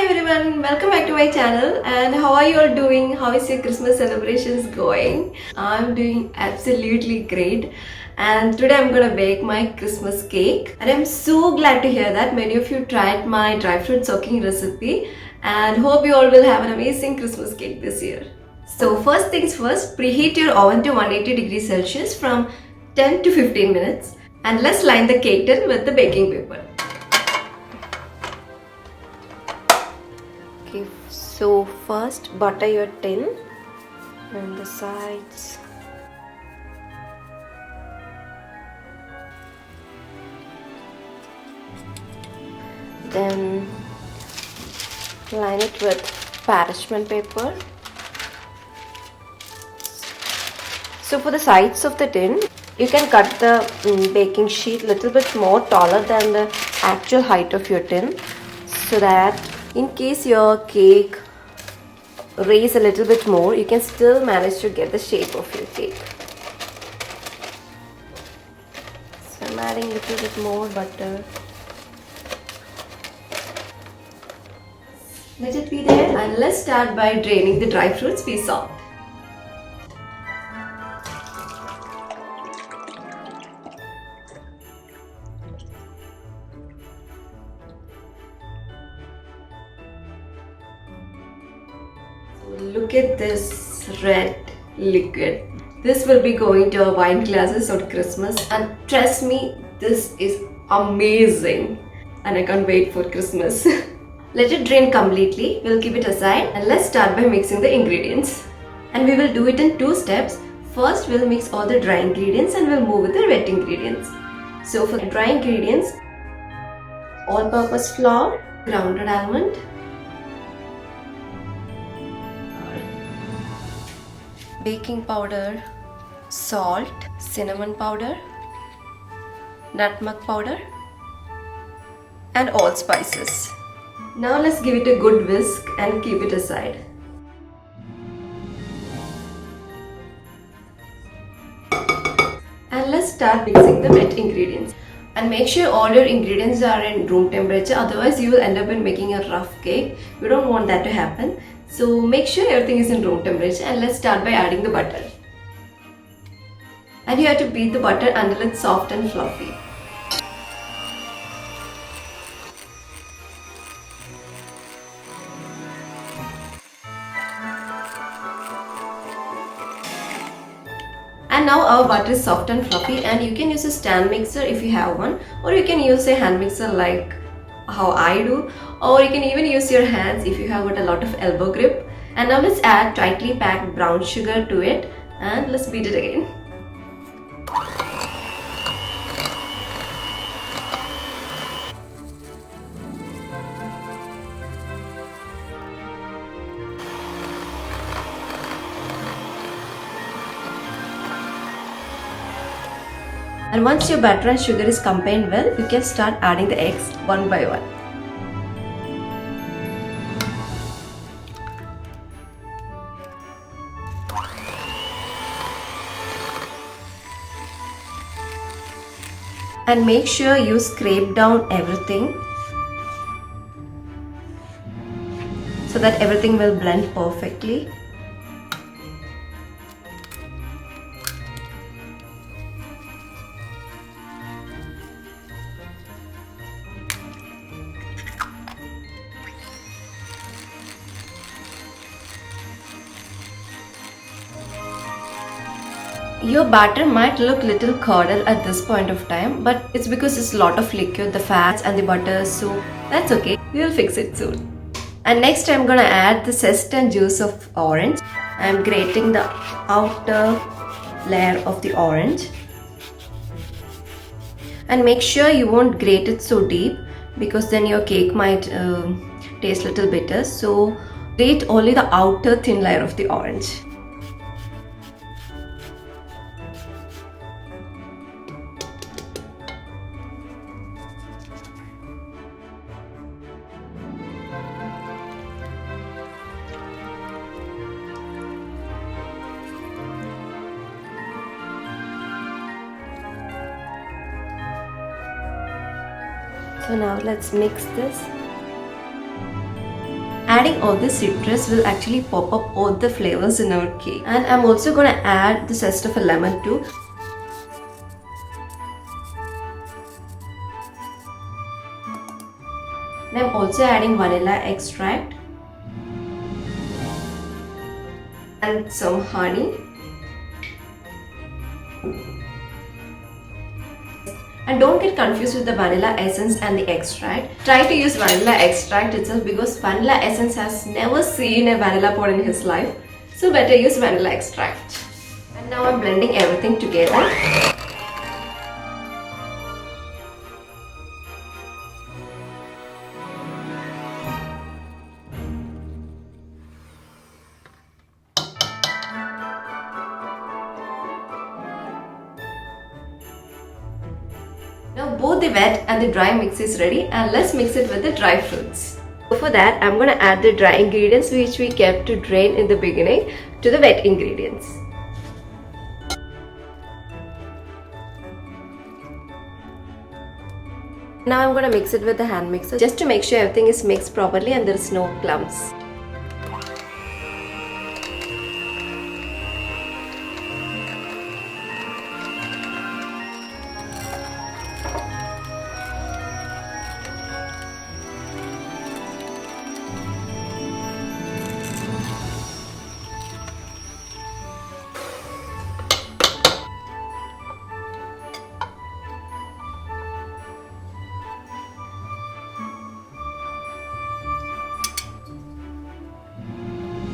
everyone, welcome back to my channel. And how are you all doing? How is your Christmas celebrations going? I'm doing absolutely great. And today I'm gonna bake my Christmas cake. And I'm so glad to hear that many of you tried my dry fruit soaking recipe. And hope you all will have an amazing Christmas cake this year. So first things first, preheat your oven to 180 degrees Celsius from 10 to 15 minutes. And let's line the cake tin with the baking paper. Okay, so first butter your tin and the sides. Then line it with parchment paper. So for the sides of the tin, you can cut the baking sheet a little bit more taller than the actual height of your tin, so that in case your cake raise a little bit more, you can still manage to get the shape of your cake. So I'm adding a little bit more butter. Let it be there, and let's start by draining the dry fruits we soaked. Look at this red liquid. This will be going to our wine glasses on Christmas, and trust me, this is amazing and I can't wait for Christmas. Let it drain completely. We'll keep it aside and let's start by mixing the ingredients. And we will do it in two steps. First, we'll mix all the dry ingredients and we'll move with the wet ingredients. So for the dry ingredients, all-purpose flour, grounded almond, baking powder, salt, cinnamon powder, nutmeg powder, and allspices. Now let's give it a good whisk and keep it aside. And let's start mixing the wet ingredients. And make sure all your ingredients are in room temperature, otherwise you will end up in making a rough cake. We don't want that to happen. So make sure everything is in room temperature, and let's start by adding the butter. And you have to beat the butter until it's soft and fluffy. And now our butter is soft and fluffy, and you can use a stand mixer if you have one, or you can use a hand mixer like how I do, or you can even use your hands if you have got a lot of elbow grip. And now let's add tightly packed brown sugar to it and let's beat it again. And once your butter and sugar is combined well, you can start adding the eggs one by one. And make sure you scrape down everything so that everything will blend perfectly. Your batter might look little curdled at this point of time, but it's because it's a lot of liquid, the fats and the butter, so that's okay. We'll fix it soon. And next I'm gonna add the zest and juice of orange. I'm grating the outer layer of the orange. And make sure you won't grate it so deep, because then your cake might taste a little bitter. So grate only the outer thin layer of the orange. So now let's mix this. adding all this citrus will actually pop up all the flavors in our cake. And I'm also going to add the zest of a lemon too. And I'm also adding vanilla extract and some honey. And don't get confused with the vanilla essence and the extract. Try to use vanilla extract itself because vanilla essence has never seen a vanilla pod in his life. So better use vanilla extract. And now I'm blending everything together. Now both the wet and the dry mix is ready, and let's mix it with the dry fruits. So for that, I'm going to add the dry ingredients which we kept to drain in the beginning to the wet ingredients. Now I'm going to mix it with the hand mixer just to make sure everything is mixed properly and there is no clumps.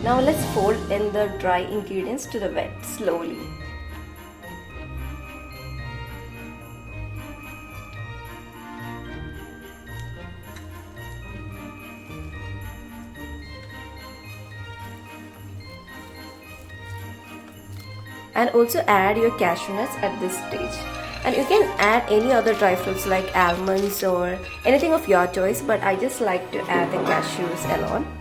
Now let's fold in the dry ingredients to the wet slowly. And also add your cashew nuts at this stage. And you can add any other dry fruits like almonds or anything of your choice, but I just like to add the cashews alone.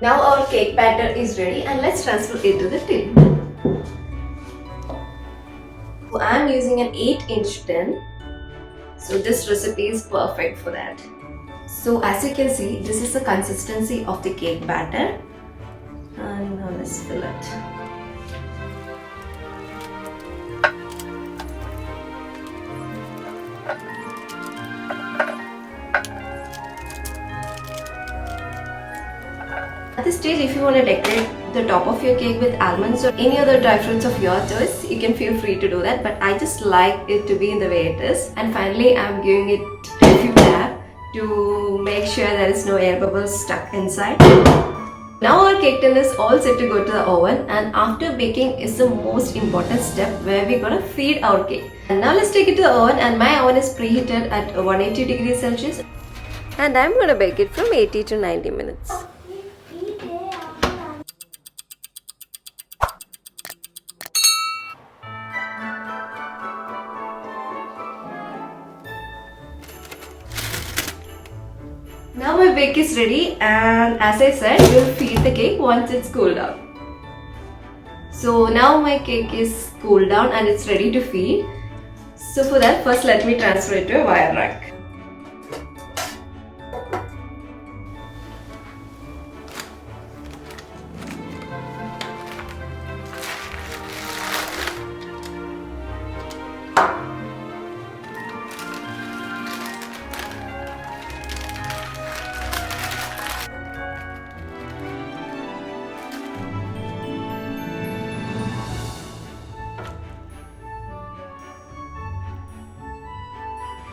Now our cake batter is ready, and let's transfer it to the tin. So I am using an 8-inch tin. So this recipe is perfect for that. So as you can see, this is the consistency of the cake batter. And now let's fill it. At this stage, if you want to decorate the top of your cake with almonds or any other dry fruits of your choice, you can feel free to do that, but I just like it to be in the way it is. And finally, I'm giving it a few taps to make sure there is no air bubbles stuck inside. Now our cake tin is all set to go to the oven, and after baking is the most important step where we're gonna feed our cake. And now let's take it to the oven, and my oven is preheated at 180 degrees Celsius, and I'm gonna bake it from 80 to 90 minutes. Now my bake is ready, and as I said, we'll feed the cake once it's cooled down. So now my cake is cooled down and it's ready to feed. So for that, first let me transfer it to a wire rack.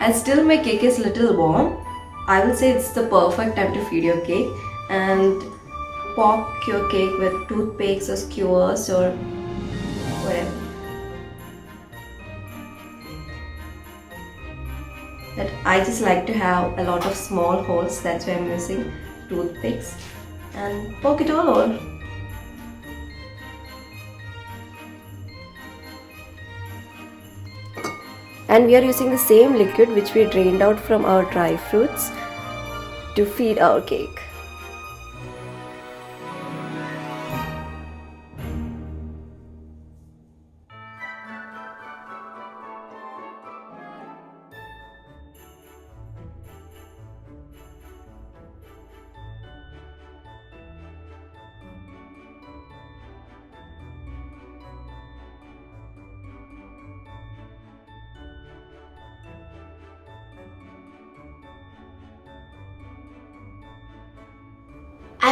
And still my cake is little warm. I will say it's the perfect time to feed your cake, and poke your cake with toothpicks or skewers or whatever. But I just like to have a lot of small holes, that's why I'm using toothpicks, and poke it all over. And we are using the same liquid which we drained out from our dry fruits to feed our cake.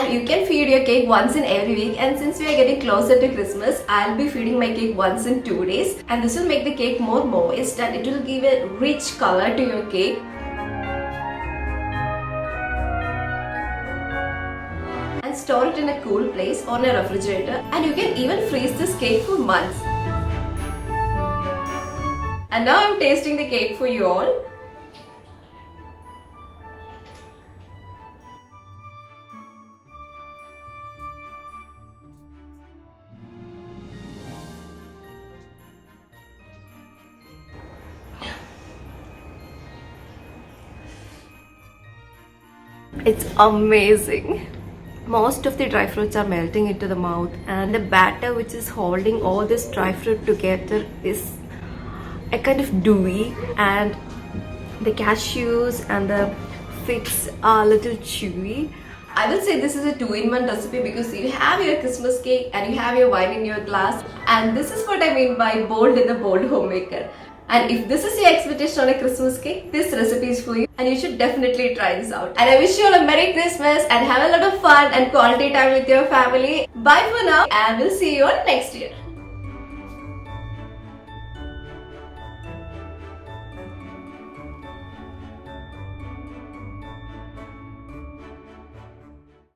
And you can feed your cake once in every week, and since we are getting closer to Christmas, I'll be feeding my cake once in 2 days, and this will make the cake more moist and it will give a rich color to your cake. And store it in a cool place or in a refrigerator, and you can even freeze this cake for months. And now I'm tasting the cake for you all. It's amazing. Most of the dry fruits are melting into the mouth, and the batter which is holding all this dry fruit together is a kind of dewy, and the cashews and the figs are a little chewy. I will say this is a 2-in-1 recipe because you have your Christmas cake and you have your wine in your glass, and this is what I mean by bold in the bold homemaker. And if this is your expectation on a Christmas cake, this recipe is for you and you should definitely try this out. And I wish you all a Merry Christmas and have a lot of fun and quality time with your family. Bye for now, and we'll see you all next year.